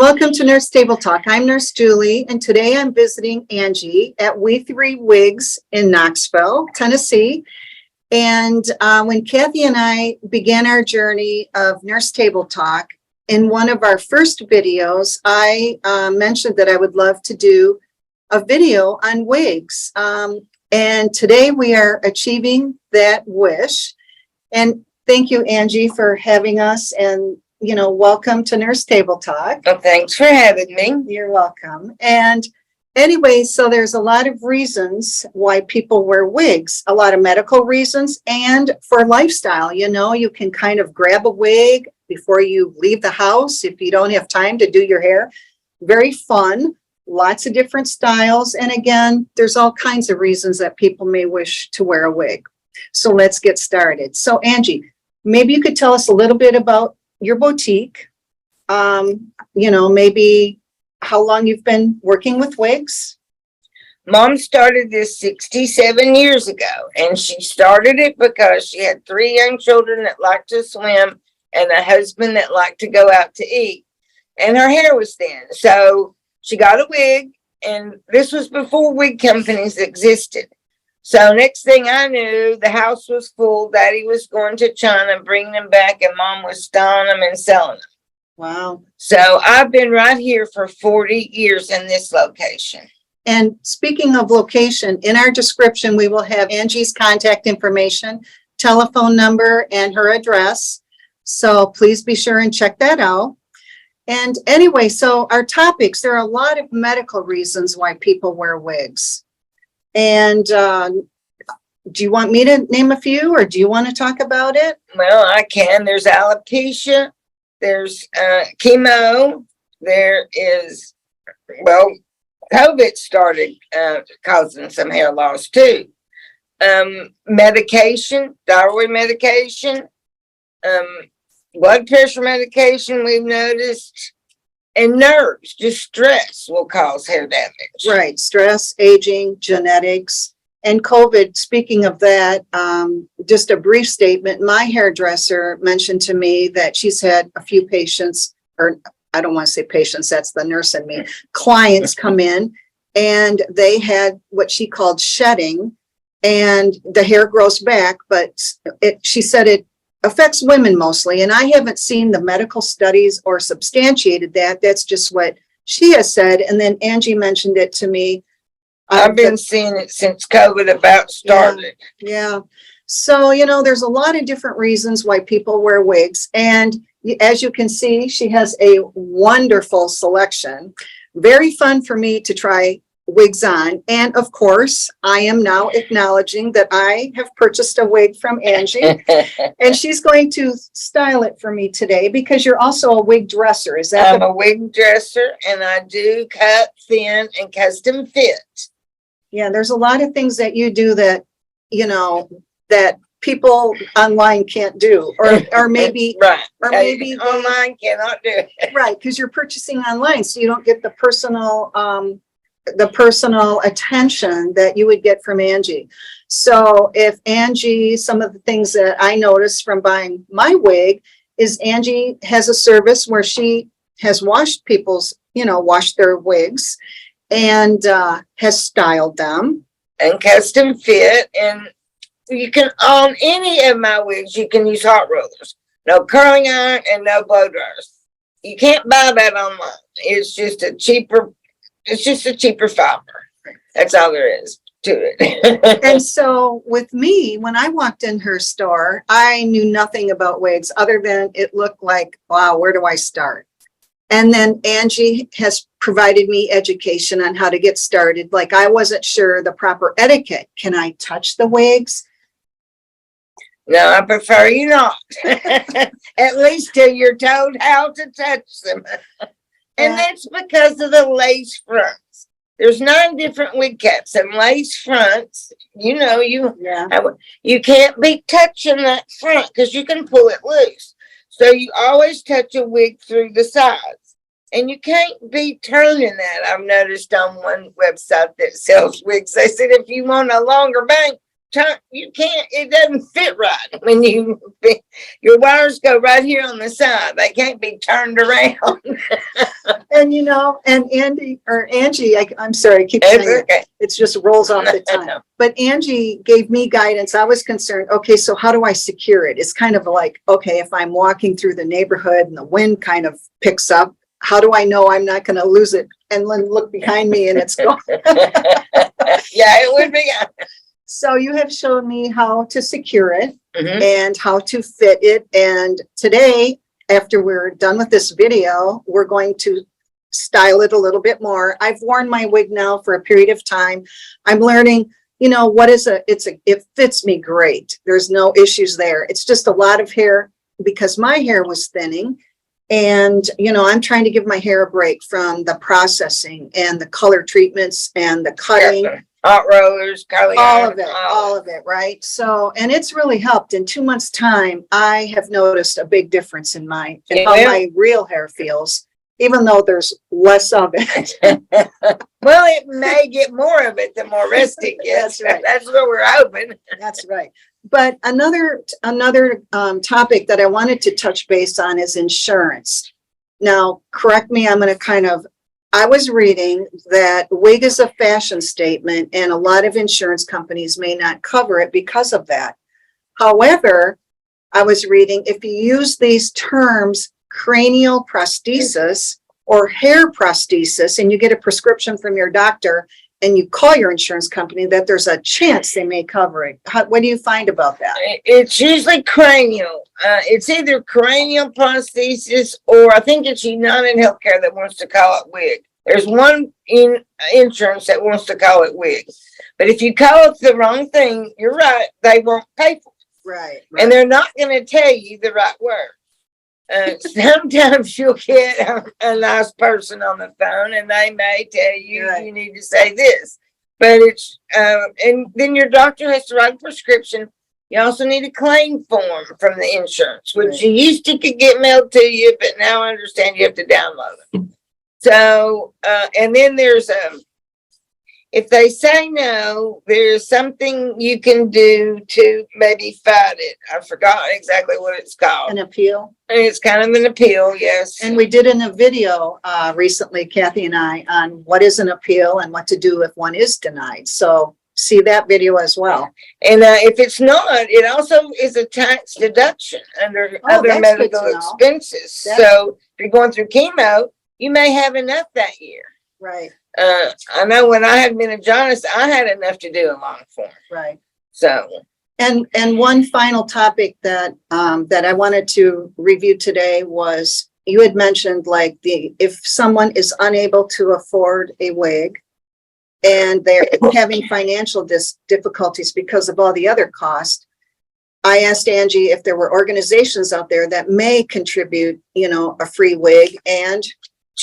welcome to Nurse Table Talk. I'm Nurse Julie, and today I'm visiting Angie at We Three Wigs in Knoxville, Tennessee. And when Kathy and I began our journey of Nurse Table Talk, in one of our first videos, I mentioned that I would love to do a video on wigs. And today we are achieving that wish. And thank you, Angie, for having us, and welcome to Nurse Table Talk. Well, thanks for having me. You're welcome. And anyway, so there's a lot of reasons why people wear wigs, a lot of medical reasons, and for lifestyle. You can kind of grab a wig before you leave the house if you don't have time to do your hair. Very fun, lots of different styles. And again, there's all kinds of reasons that people may wish to wear a wig. So let's get started. So Angie, maybe you could tell us a little bit about your boutique, maybe how long you've been working with wigs. Mom started this 67 years ago, and she started it because she had 3 young children that liked to swim and a husband that liked to go out to eat, and her hair was thin. So she got a wig, and this was before wig companies existed. So next thing I knew, the house was full. Daddy was going to China, bringing them back, and Mom was styling them and selling them. Wow. So I've been right here for 40 years in this location. And speaking of location, in our description, we will have Angie's contact information, telephone number, and her address. So please be sure and check that out. And anyway, so our topics, there are a lot of medical reasons why people wear wigs. And do you want me to name a few, or do you want to talk about it? Well, I can. There's alopecia. There's chemo. There is, COVID started causing some hair loss too. Medication, thyroid medication, blood pressure medication we've noticed, and nerves, just stress will cause hair damage. Right, stress, aging, genetics, and COVID. Speaking of that, just a brief statement. My hairdresser mentioned to me that she's had a few patients, or I don't want to say patients, that's the nurse in me, clients come in, and they had what she called shedding, and the hair grows back, but she said it affects women mostly, and I haven't seen the medical studies or substantiated that. That's just what she has said. And then Angie mentioned it to me. I've been seeing it since COVID about started. Yeah. So, there's a lot of different reasons why people wear wigs. And as you can see, she has a wonderful selection. Very fun for me to try wigs on. And of course, I am now acknowledging that I have purchased a wig from Angie, and she's going to style it for me today, because you're also a wig dresser. Is that? I'm a wig dresser, and I do cut, thin, and custom fit. Yeah, there's a lot of things that you do that, that people online can't do, or maybe, right. Or maybe online cannot do it. Right, because you're purchasing online, so you don't get the personal attention that you would get from Angie. So if Angie, some of the things that I noticed from buying my wig is Angie has a service where she has washed washed their wigs, and has styled them. And custom fit. And you can, on any of my wigs, you can use hot rollers. No curling iron and no blow dryers. You can't buy that online. It's just a cheaper fiber. That's all there is to it. And so with me, when I walked in her store, I knew nothing about wigs other than it looked like, wow, where do I start? And then Angie has provided me education on how to get started. Like, I wasn't sure the proper etiquette. Can I touch the wigs? No, I prefer you not. At least till you're told how to touch them. And that's because of the lace fronts. There's 9 different wig caps and lace fronts. You can't be touching that front because you can pull it loose. So you always touch a wig through the sides. And you can't be turning that. I've noticed on one website that sells wigs, they said if you want a longer bang, turn, you can't, it doesn't fit right when your wires go right here on the side. They can't be turned around. And and Angie, I'm sorry, I keep saying it. Okay. It just rolls off the tongue. But Angie gave me guidance. I was concerned, okay, so how do I secure it? It's kind of like, okay, if I'm walking through the neighborhood and the wind kind of picks up, how do I know I'm not going to lose it and then look behind me and it's gone? Yeah, it would be. So you have shown me how to secure it Mhm. and how to fit it. And today, after we're done with this video, we're going to style it a little bit more. I've worn my wig now for a period of time. I'm learning, it fits me great. There's no issues there. It's just a lot of hair because my hair was thinning. And, I'm trying to give my hair a break from the processing and the color treatments and the cutting. Yeah. Hot rollers, curly All iron, of it, right? So, and it's really helped. In 2 months' time, I have noticed a big difference in how my real hair feels, even though there's less of it. Well, it may get more of it the more rest it gets. That's right. That's what we're hoping. That's right. But another topic that I wanted to touch base on is insurance. Now, correct me, I was reading that wig is a fashion statement and a lot of insurance companies may not cover it because of that. However, I was reading if you use these terms, cranial prosthesis or hair prosthesis, and you get a prescription from your doctor and you call your insurance company, that there's a chance they may cover it. What do you find about that? It's usually cranial. It's either cranial prosthesis or I think it's United Healthcare that wants to call it wig. There's one insurance that wants to call it wig. But if you call it the wrong thing, you're right, they won't pay for it. Right. And they're not going to tell you the right word. Sometimes you'll get a nice person on the phone and they may tell you you need to say this, but it's and then your doctor has to write a prescription. You also need a claim form from the insurance, which you used to could get mailed to you, but now I understand you have to download it. So and then there's if they say no, there's something you can do to maybe fight it. I forgot exactly what it's called. An appeal. It's kind of an appeal, yes. And we did in a video recently, Kathy and I, on what is an appeal and what to do if one is denied. So see that video as well. And if it's not, it also is a tax deduction under other medical expenses. So if you're going through chemo, you may have enough that year. Right. I know when I had meningitis, I had enough to do a long form. Right. So. And one final topic that I wanted to review today was you had mentioned if someone is unable to afford a wig and they're having financial difficulties because of all the other costs. I asked Angie if there were organizations out there that may contribute, a free wig, and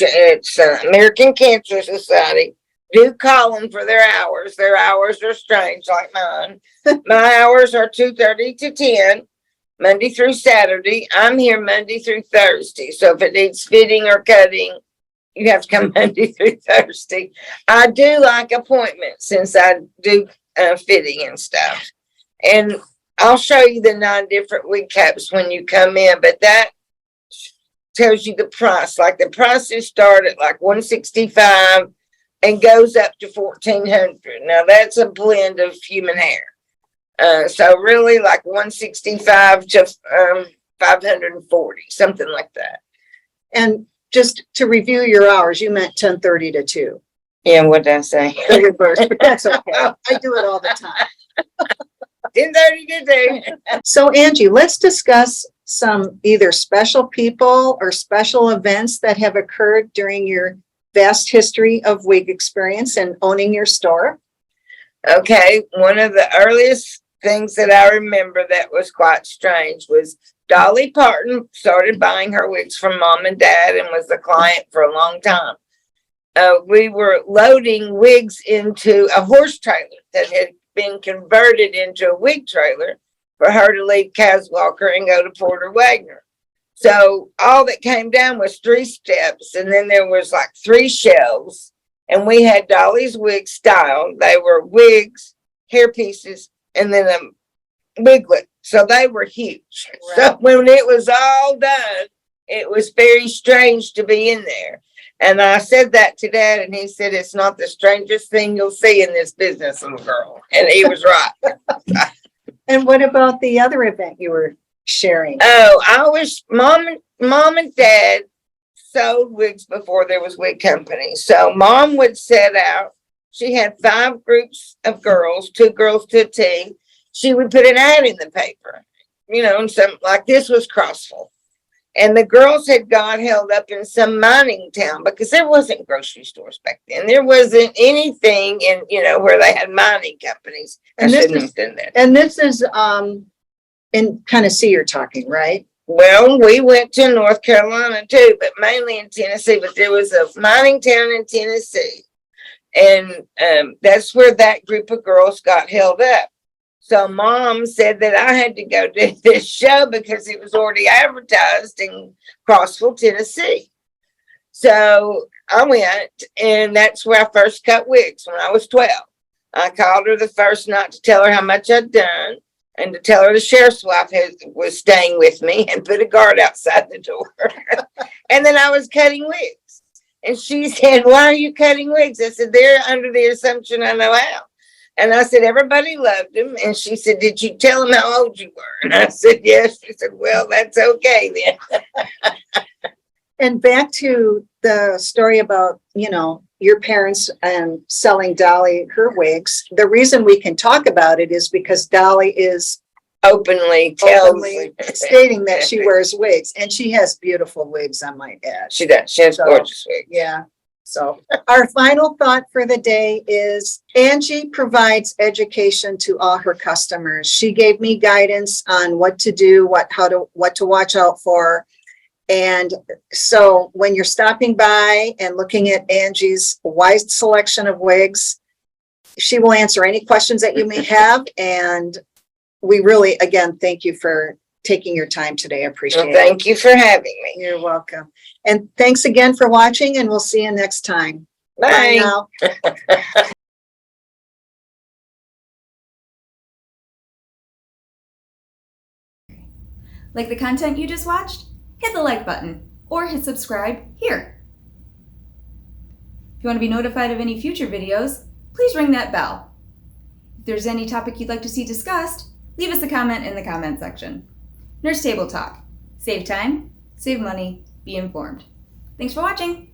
it's American Cancer Society. Do call them for their hours. Their hours are strange, like mine. My hours are 2:30 to 10, Monday through Saturday. I'm here Monday through Thursday. So if it needs fitting or cutting, you have to come Monday through Thursday. I do like appointments since I do fitting and stuff. And I'll show you the 9 different wig caps when you come in, but that tells you the price. Like the prices start at like $165 and goes up to $1,400. Now that's a blend of human hair. So really like $165 to $540, something like that. And just to review your hours, you meant 10:30 to 2. Yeah, what did I say? The reverse, but that's okay. I do it all the time. 10:30 to 2. So Angie, let's discuss some either special people or special events that have occurred during your vast history of wig experience and owning your store. Okay, one of the earliest things that I remember that was quite strange was Dolly Parton started buying her wigs from mom and dad and was a client for a long time. We were loading wigs into a horse trailer that had been converted into a wig trailer for her to leave Caswalker and go to Porter Wagner. So all that came down was 3 steps, and then there was like 3 shelves, and we had Dolly's wigs styled. They were wigs, hair pieces, and then a wiglet. So they were huge. Right. So when it was all done, it was very strange to be in there. And I said that to Dad, and he said, it's not the strangest thing you'll see in this business, little girl. And he was right. And what about the other event you were sharing? Oh, I was mom and dad sold wigs before there was wig companies. So mom would set out. She had 5 groups of girls, 2 girls to a team. She would put an ad in the paper, and something like this was Crossville. And the girls had got held up in some mining town because there wasn't grocery stores back then. There wasn't anything in, where they had mining companies. And this is in Tennessee you're talking, right? Well, we went to North Carolina too, but mainly in Tennessee. But there was a mining town in Tennessee. And that's where that group of girls got held up. So mom said that I had to go to this show because it was already advertised in Crossville, Tennessee. So I went, and that's where I first cut wigs when I was 12. I called her the first night to tell her how much I'd done and to tell her the sheriff's wife was staying with me and put a guard outside the door. And then I was cutting wigs. And she said, why are you cutting wigs? I said, they're under the assumption I know how. And I said, everybody loved him. And she said, did you tell him how old you were? And I said, yes. She said, well, that's okay then. And back to the story about, your parents selling Dolly her wigs. The reason we can talk about it is because Dolly is openly stating that she wears wigs, and she has beautiful wigs, I might add. She does. She has gorgeous wigs. Yeah. So our final thought for the day is Angie provides education to all her customers. She gave me guidance on what to do, what to watch out for. And so when you're stopping by and looking at Angie's wide selection of wigs, she will answer any questions that you may have. And we really, again, thank you for taking your time today. I appreciate it. Thank you for having me. You're welcome. And thanks again for watching, and we'll see you next time. Bye. Bye now. Like the content you just watched? Hit the like button or hit subscribe here. If you want to be notified of any future videos, please ring that bell. If there's any topic you'd like to see discussed, leave us a comment in the comment section. Nurse Table Talk. Save time, save money, be informed. Thanks for watching.